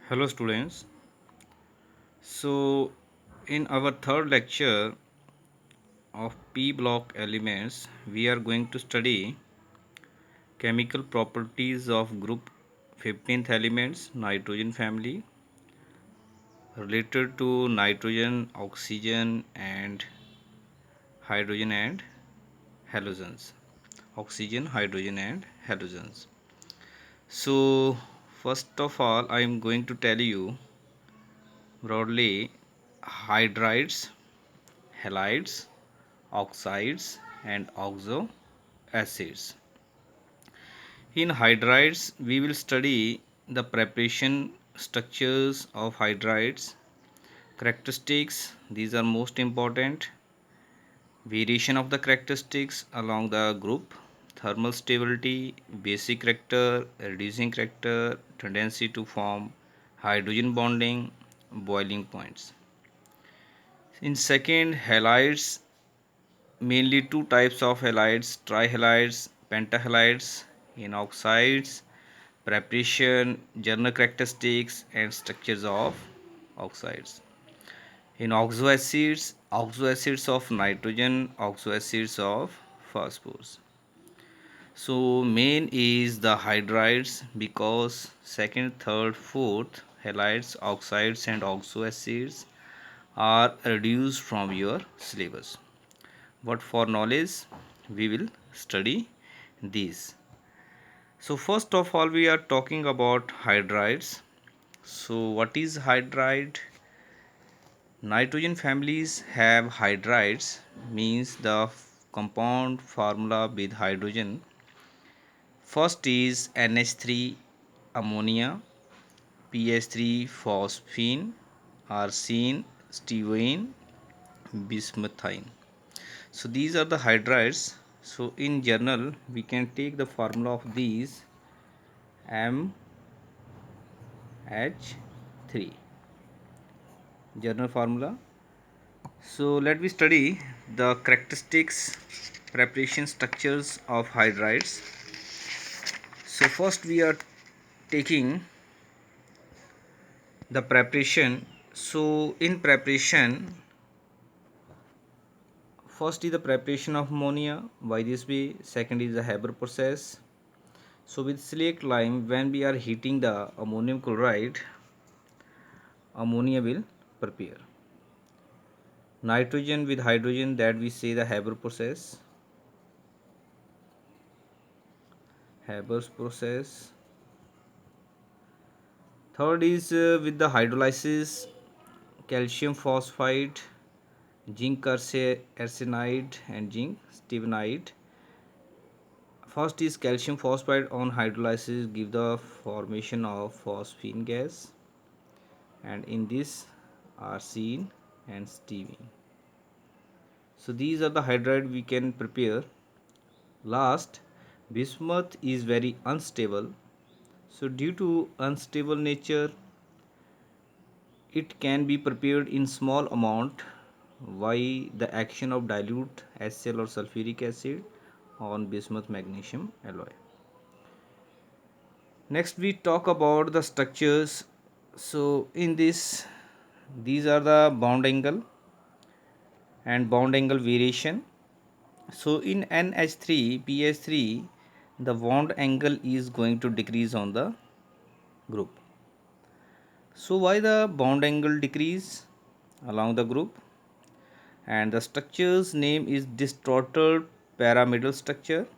Hello students. So in our third lecture of P block elements we are going to study chemical properties of group 15th elements nitrogen family related to nitrogen, oxygen and hydrogen and halogens. Oxygen, hydrogen and halogens. So first of all I am going to tell you broadly hydrides, halides, oxides and oxo acids. In hydrides, we will study the preparation structures of hydrides, characteristics, these are most important, variation of the characteristics along the group, thermal stability, basic character, reducing character, tendency to form hydrogen bonding, boiling points. In second, halides, mainly two types of halides, trihalides, pentahalides. In oxides, preparation, general characteristics and structures of oxides. In oxoacids of nitrogen, oxoacids of phosphorus. So main is the hydrides because second, third, fourth halides, oxides and oxoacids are reduced from your syllabus, but for knowledge we will study these. So first of all we are talking about hydrides. So what is hydride? Nitrogen families have hydrides, means the compound formula with hydrogen. First is NH3 ammonia, PH3 phosphine, arsine, stevine, bismuthine. So these are the hydrides. So in general we can take the formula of these MH3 general formula. So let me study the characteristics, preparation structures of hydrides. So first we are taking the preparation. So in preparation, first is the preparation of ammonia by this way, second is the Haber process. So with slaked lime, when we are heating the ammonium chloride, ammonia will prepare. Nitrogen with hydrogen, that we say the Haber process. Haber's process. Third is with the hydrolysis, calcium phosphide, zinc arsenide and zinc stevenite. First is calcium phosphide on hydrolysis give the formation of phosphine gas, and in this arsine and stevene. So these are the hydride we can prepare. Last, bismuth is very unstable. So due to unstable nature, it can be prepared in small amount by the action of dilute HCl or sulfuric acid on bismuth magnesium alloy. Next we talk about the structures. So in this, these are the bond angle and bond angle variation. So in NH3 PH3 the bond angle is going to decrease on the group. So why the bond angle decrease along the group? And the structure's name is distorted pyramidal structure.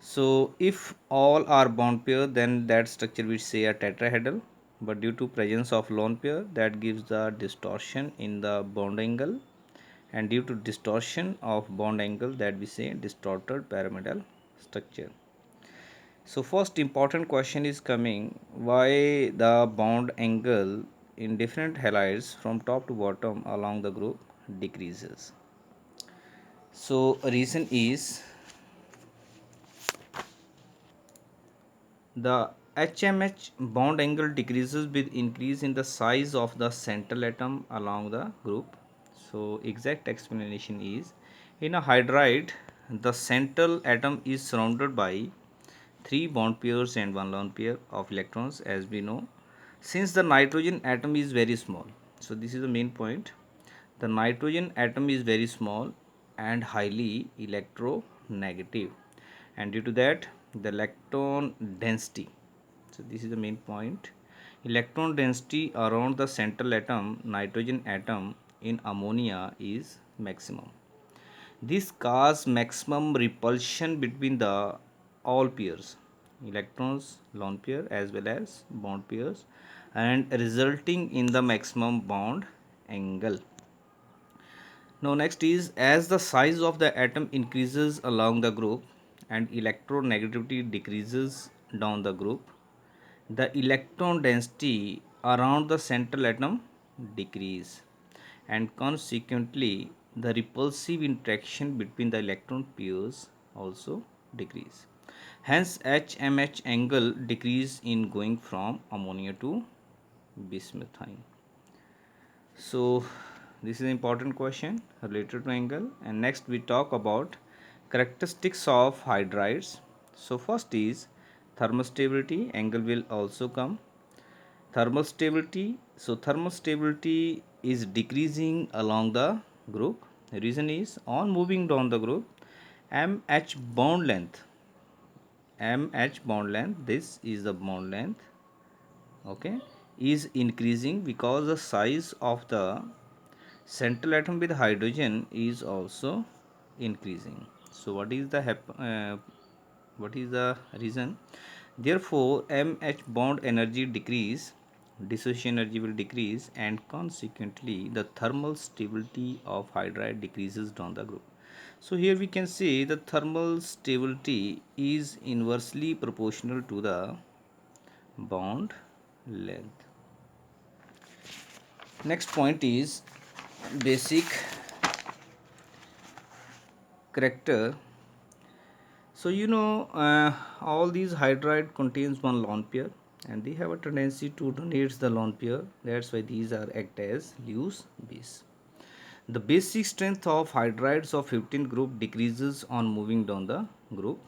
So if all are bond pair, then that structure we say a tetrahedral, but due to presence of lone pair, that gives the distortion in the bond angle, and due to distortion of bond angle, that we say distorted pyramidal structure. So first important question is coming, why the bond angle in different halides from top to bottom along the group decreases? So reason is the HMH bond angle decreases with increase in the size of the central atom along the group. So exact explanation is, in a hydride the central atom is surrounded by 3 bond pairs and 1 lone pair of electrons, as we know. since the nitrogen atom is very small. So this is the main point. The nitrogen atom is very small and highly electronegative, and due to that the electron density, so this is the main point, electron density around the central atom nitrogen atom in ammonia is maximum. This causes maximum repulsion between the all pairs, electrons, lone pair as well as bond pairs, and resulting in the maximum bond angle. Now next is, as the size of the atom increases along the group and electronegativity decreases down the group, the electron density around the central atom decrease, and consequently the repulsive interaction between the electron pairs also decrease. Hence HMH angle decrease in going from ammonia to bismuthine. So this is an important question related to angle. And next we talk about characteristics of hydrides. So first is thermal stability, angle will also come. Thermal stability, so thermal stability is decreasing along the group. The reason is, on moving down the group, MH bond length, this is the bond length, okay, is increasing because the size of the central atom with hydrogen is also increasing. So what is the reason? Therefore MH bond energy decrease, dissociation energy will decrease, and consequently the thermal stability of hydride decreases down the group. So here we can see the thermal stability is inversely proportional to the bond length. Next point is basic character. So all these hydride contains one lone pair, and they have a tendency to donate the lone pair. That's why these are act as Lewis base. The basic strength of hydrides of 15 group decreases on moving down the group.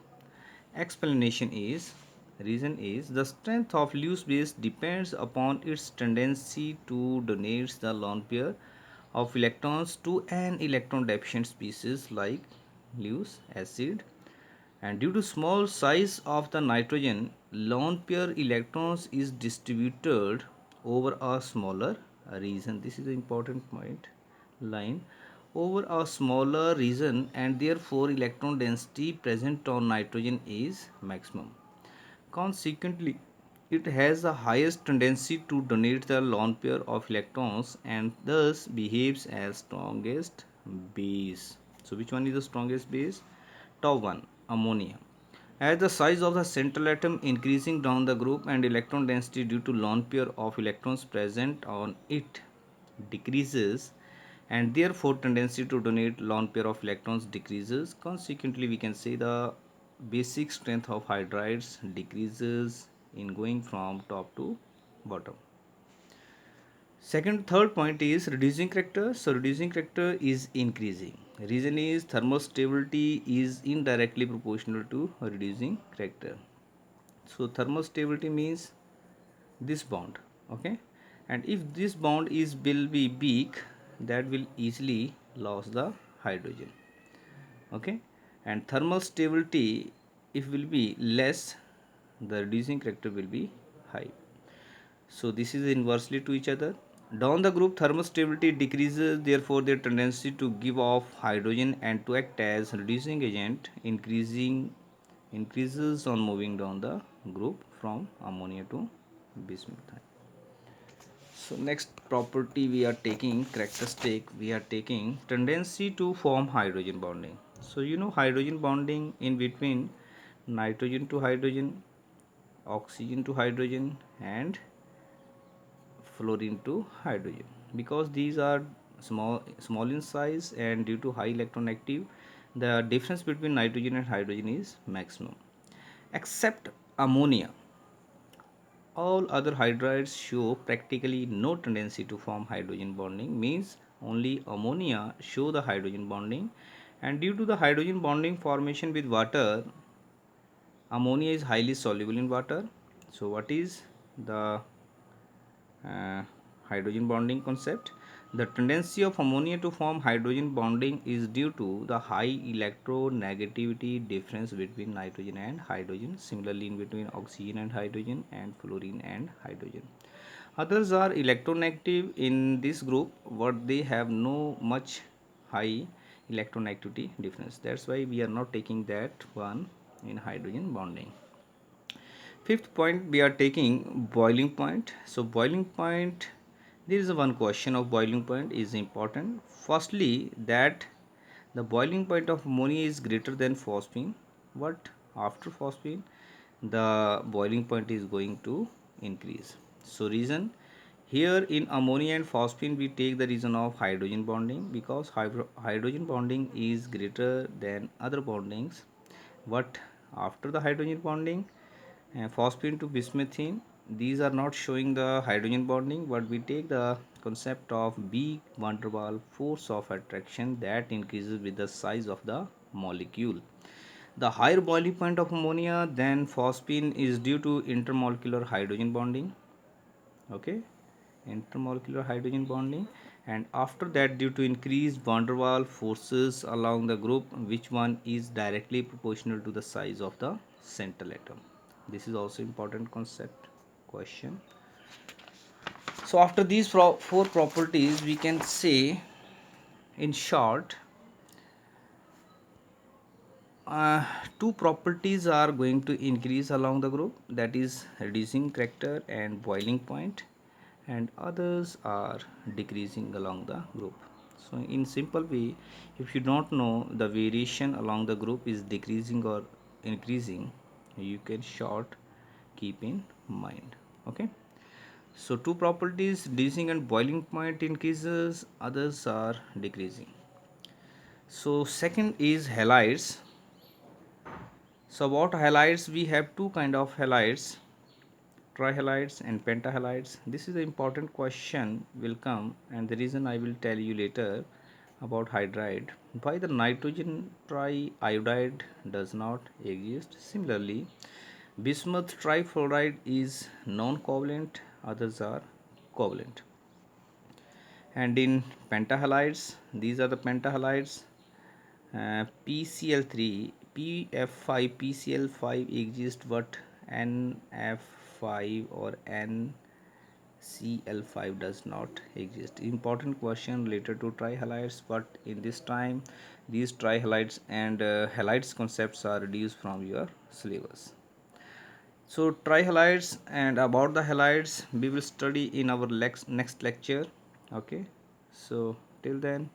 Explanation is, reason is, the strength of Lewis base depends upon its tendency to donate the lone pair of electrons to an electron deficient species like Lewis acid, and due to small size of the nitrogen, lone pair electrons is distributed over a smaller region. This is the important point line, over a smaller region, and therefore electron density present on nitrogen is maximum. Consequently, it has the highest tendency to donate the lone pair of electrons and thus behaves as strongest base. So which one is the strongest base? Top one, ammonia. As the size of the central atom increasing down the group and electron density due to lone pair of electrons present on it decreases, and therefore tendency to donate lone pair of electrons decreases. Consequently, we can say the basic strength of hydrides decreases in going from top to bottom. Third point is reducing character. So reducing character is increasing. Reason is thermal stability is indirectly proportional to reducing character. So thermal stability means this bond, okay, and if this bond is will be weak, that will easily lose the hydrogen, okay, and thermal stability if will be less, the reducing character will be high. So this is inversely to each other. Down the group thermal stability decreases, therefore their tendency to give off hydrogen and to act as reducing agent increases on moving down the group from ammonia to bismuth. So next property we are taking, characteristic we are taking, tendency to form hydrogen bonding. So hydrogen bonding in between nitrogen to hydrogen, oxygen to hydrogen, and fluorine to hydrogen, because these are small in size and due to high electron active, the difference between nitrogen and hydrogen is maximum. Except ammonia, all other hydrides show practically no tendency to form hydrogen bonding, means only ammonia show the hydrogen bonding, and due to the hydrogen bonding formation with water, ammonia is highly soluble in water. So what is the uh, hydrogen bonding concept. The tendency of ammonia to form hydrogen bonding is due to the high electronegativity difference between nitrogen and hydrogen, similarly in between oxygen and hydrogen and fluorine and hydrogen. Others are electronegative in this group, but they have no much high electronegativity difference. That's why we are not taking that one in hydrogen bonding. Fifth point, we are taking boiling point. So boiling point, there is one question of boiling point is important. Firstly, that the boiling point of ammonia is greater than phosphine, but after phosphine the boiling point is going to increase. So reason, here in ammonia and phosphine we take the reason of hydrogen bonding, because hydrogen bonding is greater than other bondings. But after the hydrogen bonding, phosphine to bismuthine, these are not showing the hydrogen bonding, but we take the concept of B van der Waals force of attraction that increases with the size of the molecule. The higher boiling point of ammonia than phosphine is due to intermolecular hydrogen bonding. Okay, intermolecular hydrogen bonding, and after that due to increased van der Waals forces along the group, which one is directly proportional to the size of the central atom. This is also important concept question. So after these four properties, we can say in short, uh, two properties are going to increase along the group, that is reducing character and boiling point, and others are decreasing along the group. So in simple way, if you don't know the variation along the group is decreasing or increasing, you can short keep in mind. Okay, so two properties, reducing and boiling point increases, others are decreasing. So second is halides. So about halides, we have two kind of halides, trihalides and pentahalides. This is an important question will come, and the reason I will tell you later about hydride. Why the nitrogen triiodide does not exist. Similarly, bismuth trifluoride is non-covalent, others are covalent. And in pentahalides, these are the pentahalides, PCl3, PF5, PCl5 exist, but NF5 or NCl5 does not exist. Important question related to trihalides, but in this time these trihalides and halides concepts are reduced from your syllabus. So trihalides, and about the halides we will study in our next lecture. Okay, so till then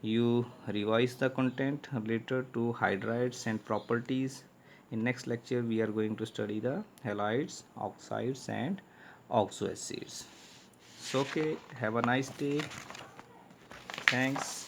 you revise the content related to hydrides and properties. In next lecture we are going to study the halides, oxides and oxoacids. So okay, have a nice day. Thanks.